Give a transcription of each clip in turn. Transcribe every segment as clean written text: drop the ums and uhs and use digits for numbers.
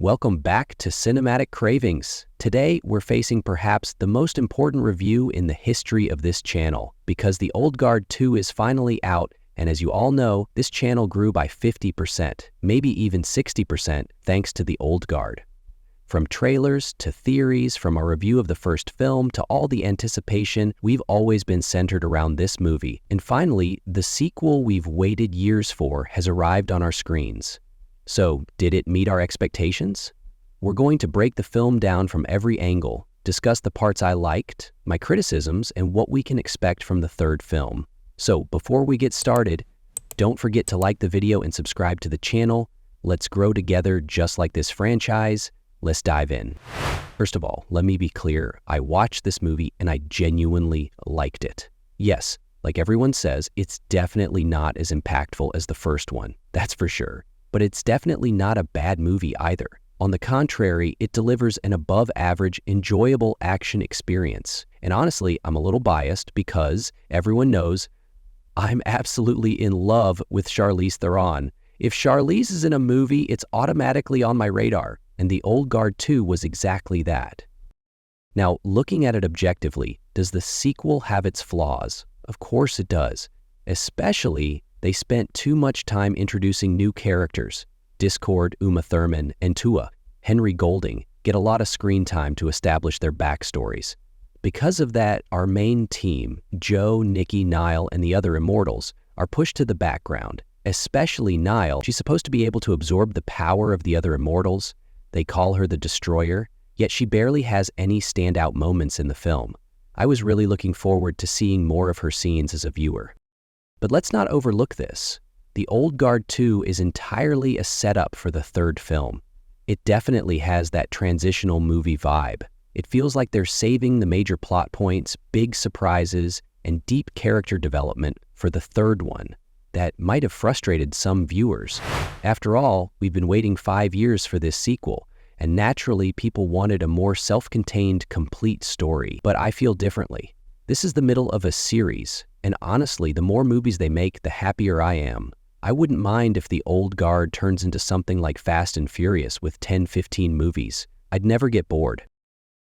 Welcome back to Cinematic Cravings. Today, we're facing perhaps the most important review in the history of this channel, because The Old Guard 2 is finally out, and as you all know, this channel grew by 50%, maybe even 60%, thanks to The Old Guard. From trailers to theories, from our review of the first film to all the anticipation, we've always been centered around this movie. And finally, the sequel we've waited years for has arrived on our screens. So, did it meet our expectations? We're going to break the film down from every angle, discuss the parts I liked, my criticisms, and what we can expect from the third film. So, before we get started, don't forget to like the video and subscribe to the channel. Let's grow together just like this franchise. Let's dive in. First of all, let me be clear. I watched this movie and I genuinely liked it. Yes, like everyone says, it's definitely not as impactful as the first one, that's for sure. But it's definitely not a bad movie either. On the contrary, it delivers an above-average, enjoyable action experience. And honestly, I'm a little biased because everyone knows I'm absolutely in love with Charlize Theron. If Charlize is in a movie, it's automatically on my radar, and The Old Guard 2 was exactly that. Now, looking at it objectively, does the sequel have its flaws? Of course it does, especially they spent too much time introducing new characters. Discord, Uma Thurman, and Tua, Henry Golding, get a lot of screen time to establish their backstories. Because of that, our main team, Joe, Nikki, Nile, and the other Immortals, are pushed to the background. Especially Nile. She's supposed to be able to absorb the power of the other Immortals. They call her the Destroyer, yet she barely has any standout moments in the film. I was really looking forward to seeing more of her scenes as a viewer. But let's not overlook this. The Old Guard 2 is entirely a setup for the third film. It definitely has that transitional movie vibe. It feels like they're saving the major plot points, big surprises, and deep character development for the third one that might have frustrated some viewers. After all, we've been waiting 5 years for this sequel, and naturally people wanted a more self-contained, complete story. But I feel differently. This is the middle of a series, and honestly, the more movies they make, the happier I am. I wouldn't mind if The Old Guard turns into something like Fast and Furious with 10-15 movies. I'd never get bored.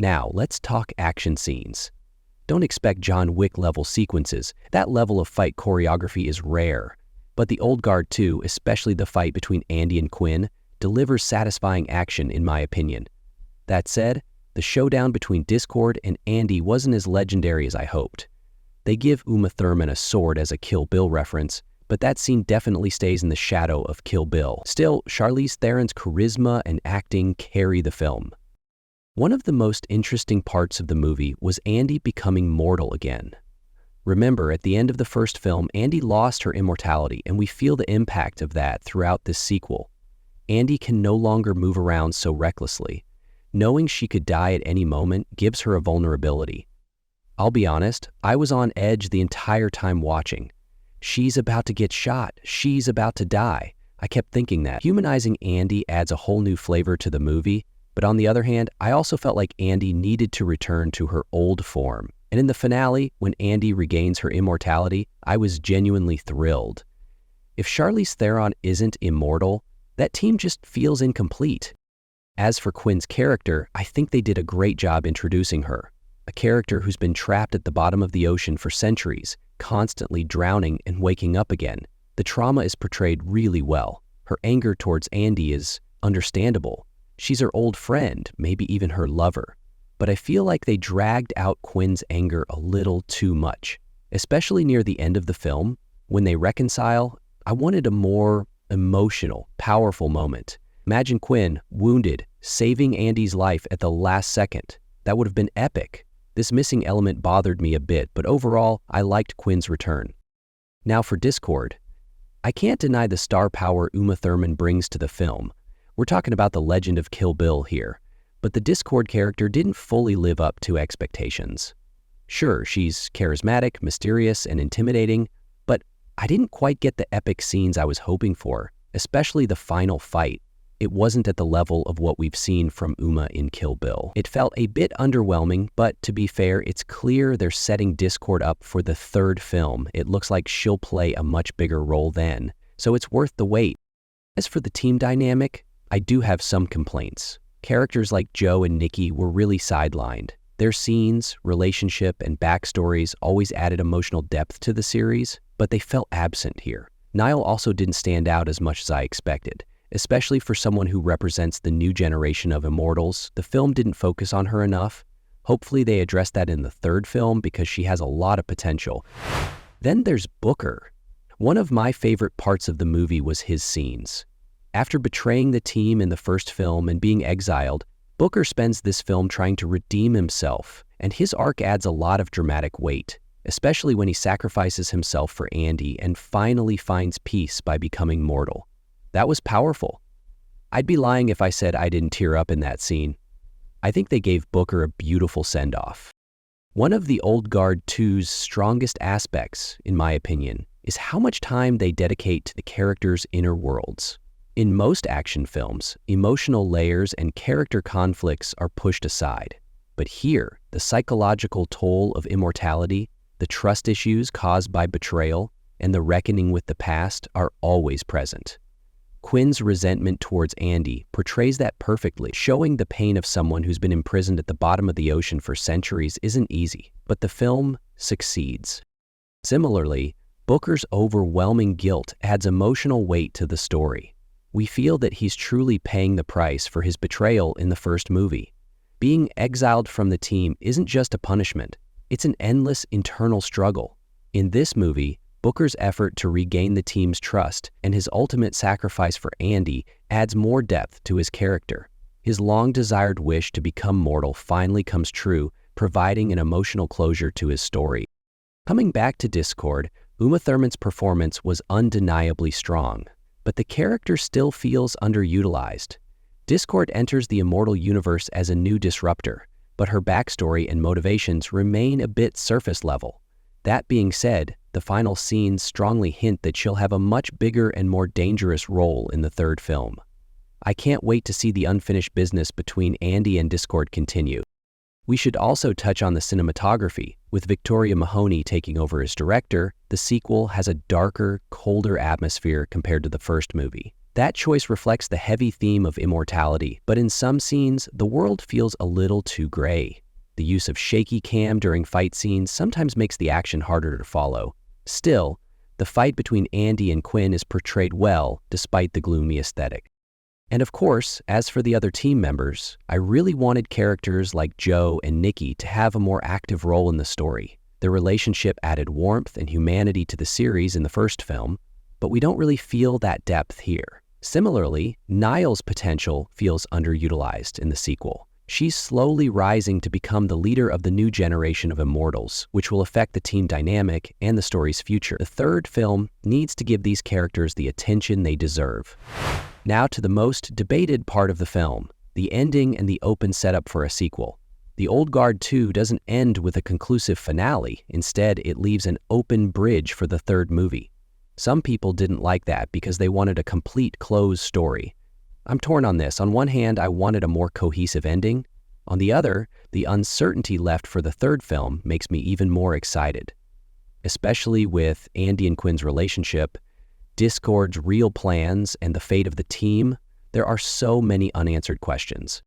Now, let's talk action scenes. Don't expect John Wick-level sequences. That level of fight choreography is rare. But The Old Guard 2, especially the fight between Andy and Quinn, delivers satisfying action in my opinion. That said, the showdown between Discord and Andy wasn't as legendary as I hoped. They give Uma Thurman a sword as a Kill Bill reference, but that scene definitely stays in the shadow of Kill Bill. Still, Charlize Theron's charisma and acting carry the film. One of the most interesting parts of the movie was Andy becoming mortal again. Remember, at the end of the first film, Andy lost her immortality, and we feel the impact of that throughout this sequel. Andy can no longer move around so recklessly. Knowing she could die at any moment gives her a vulnerability. I'll be honest, I was on edge the entire time watching. She's about to get shot. She's about to die. I kept thinking that. Humanizing Andy adds a whole new flavor to the movie, but on the other hand, I also felt like Andy needed to return to her old form. And in the finale, when Andy regains her immortality, I was genuinely thrilled. If Charlize Theron isn't immortal, that team just feels incomplete. As for Quinn's character, I think they did a great job introducing her. A character who's been trapped at the bottom of the ocean for centuries, constantly drowning and waking up again. The trauma is portrayed really well. Her anger towards Andy is understandable. She's her old friend, maybe even her lover. But I feel like they dragged out Quinn's anger a little too much. Especially near the end of the film, when they reconcile, I wanted a more emotional, powerful moment. Imagine Quinn, wounded, saving Andy's life at the last second. That would have been epic. This missing element bothered me a bit, but overall, I liked Quinn's return. Now for Discord. I can't deny the star power Uma Thurman brings to the film. We're talking about the legend of Kill Bill here, but the Discord character didn't fully live up to expectations. Sure, she's charismatic, mysterious, and intimidating, but I didn't quite get the epic scenes I was hoping for, especially the final fight. It wasn't at the level of what we've seen from Uma in Kill Bill. It felt a bit underwhelming, but to be fair, it's clear they're setting Discord up for the third film. It looks like she'll play a much bigger role then, so it's worth the wait. As for the team dynamic, I do have some complaints. Characters like Joe and Nikki were really sidelined. Their scenes, relationship, and backstories always added emotional depth to the series, but they felt absent here. Niall also didn't stand out as much as I expected, especially for someone who represents the new generation of Immortals. The film didn't focus on her enough. Hopefully they address that in the third film because she has a lot of potential. Then there's Booker. One of my favorite parts of the movie was his scenes. After betraying the team in the first film and being exiled, Booker spends this film trying to redeem himself, and his arc adds a lot of dramatic weight, especially when he sacrifices himself for Andy and finally finds peace by becoming mortal. That was powerful. I'd be lying if I said I didn't tear up in that scene. I think they gave Booker a beautiful send-off. One of the Old Guard 2's strongest aspects, in my opinion, is how much time they dedicate to the characters' inner worlds. In most action films, emotional layers and character conflicts are pushed aside. But here, the psychological toll of immortality, the trust issues caused by betrayal, and the reckoning with the past are always present. Quinn's resentment towards Andy portrays that perfectly. Showing the pain of someone who's been imprisoned at the bottom of the ocean for centuries isn't easy, but the film succeeds. Similarly, Booker's overwhelming guilt adds emotional weight to the story. We feel that he's truly paying the price for his betrayal in the first movie. Being exiled from the team isn't just a punishment, it's an endless internal struggle. In this movie, Booker's effort to regain the team's trust and his ultimate sacrifice for Andy adds more depth to his character. His long-desired wish to become mortal finally comes true, providing an emotional closure to his story. Coming back to Discord, Uma Thurman's performance was undeniably strong, but the character still feels underutilized. Discord enters the Immortal universe as a new disruptor, but her backstory and motivations remain a bit surface level. That being said, the final scenes strongly hint that she'll have a much bigger and more dangerous role in the third film. I can't wait to see the unfinished business between Andy and Discord continue. We should also touch on the cinematography. With Victoria Mahoney taking over as director, the sequel has a darker, colder atmosphere compared to the first movie. That choice reflects the heavy theme of immortality, but in some scenes, the world feels a little too gray. The use of shaky cam during fight scenes sometimes makes the action harder to follow. Still, the fight between Andy and Quinn is portrayed well despite the gloomy aesthetic. And of course, as for the other team members, I really wanted characters like Joe and Nikki to have a more active role in the story. Their relationship added warmth and humanity to the series in the first film, but we don't really feel that depth here. Similarly, Niall's potential feels underutilized in the sequel. She's slowly rising to become the leader of the new generation of Immortals, which will affect the team dynamic and the story's future. The third film needs to give these characters the attention they deserve. Now to the most debated part of the film, the ending and the open setup for a sequel. The Old Guard 2 doesn't end with a conclusive finale. Instead, it leaves an open bridge for the third movie. Some people didn't like that because they wanted a complete closed story. I'm torn on this. On one hand, I wanted a more cohesive ending. On the other, the uncertainty left for the third film makes me even more excited. Especially with Andy and Quinn's relationship, Discord's real plans, and the fate of the team, there are so many unanswered questions.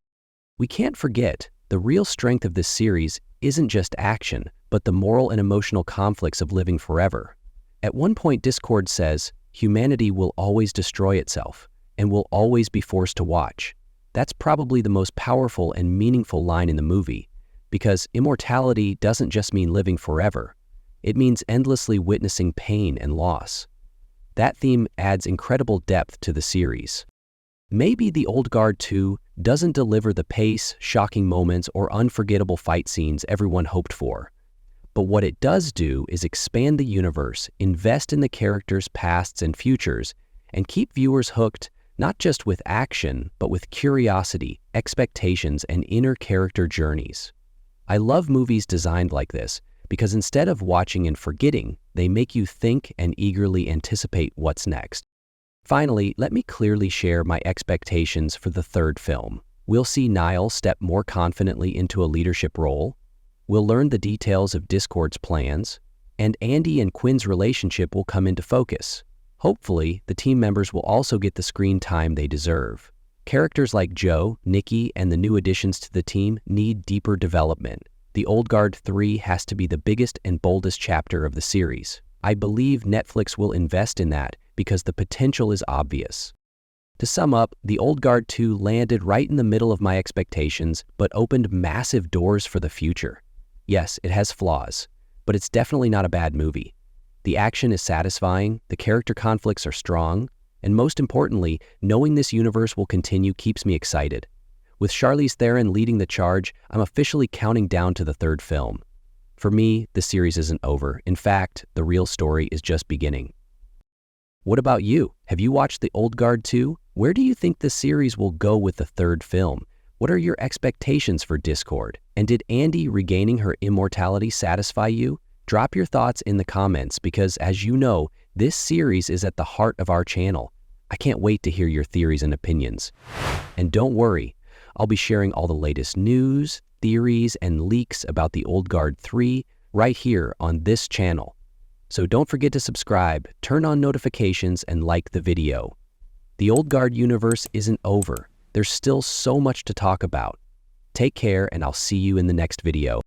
We can't forget, the real strength of this series isn't just action, but the moral and emotional conflicts of living forever. At one point, Discord says, humanity will always destroy itself, and will always be forced to watch. That's probably the most powerful and meaningful line in the movie, because immortality doesn't just mean living forever. It means endlessly witnessing pain and loss. That theme adds incredible depth to the series. Maybe the Old Guard 2 doesn't deliver the pace, shocking moments, or unforgettable fight scenes everyone hoped for. But what it does do is expand the universe, invest in the characters' pasts and futures, and keep viewers hooked not just with action, but with curiosity, expectations, and inner character journeys. I love movies designed like this because instead of watching and forgetting, they make you think and eagerly anticipate what's next. Finally, let me clearly share my expectations for the third film. We'll see Niall step more confidently into a leadership role. We'll learn the details of Discord's plans, and Andy and Quinn's relationship will come into focus. Hopefully, the team members will also get the screen time they deserve. Characters like Joe, Nikki, and the new additions to the team need deeper development. The Old Guard 3 has to be the biggest and boldest chapter of the series. I believe Netflix will invest in that because the potential is obvious. To sum up, The Old Guard 2 landed right in the middle of my expectations, but opened massive doors for the future. Yes, it has flaws, but it's definitely not a bad movie. The action is satisfying, the character conflicts are strong, and most importantly, knowing this universe will continue keeps me excited. With Charlize Theron leading the charge, I'm officially counting down to the third film. For me, the series isn't over. In fact, the real story is just beginning. What about you? Have you watched The Old Guard 2? Where do you think the series will go with the third film? What are your expectations for Discord? And did Andy regaining her immortality satisfy you? Drop your thoughts in the comments because, as you know, this series is at the heart of our channel. I can't wait to hear your theories and opinions. And don't worry, I'll be sharing all the latest news, theories, and leaks about The Old Guard 3 right here on this channel. So don't forget to subscribe, turn on notifications, and like the video. The Old Guard universe isn't over. There's still so much to talk about. Take care, and I'll see you in the next video.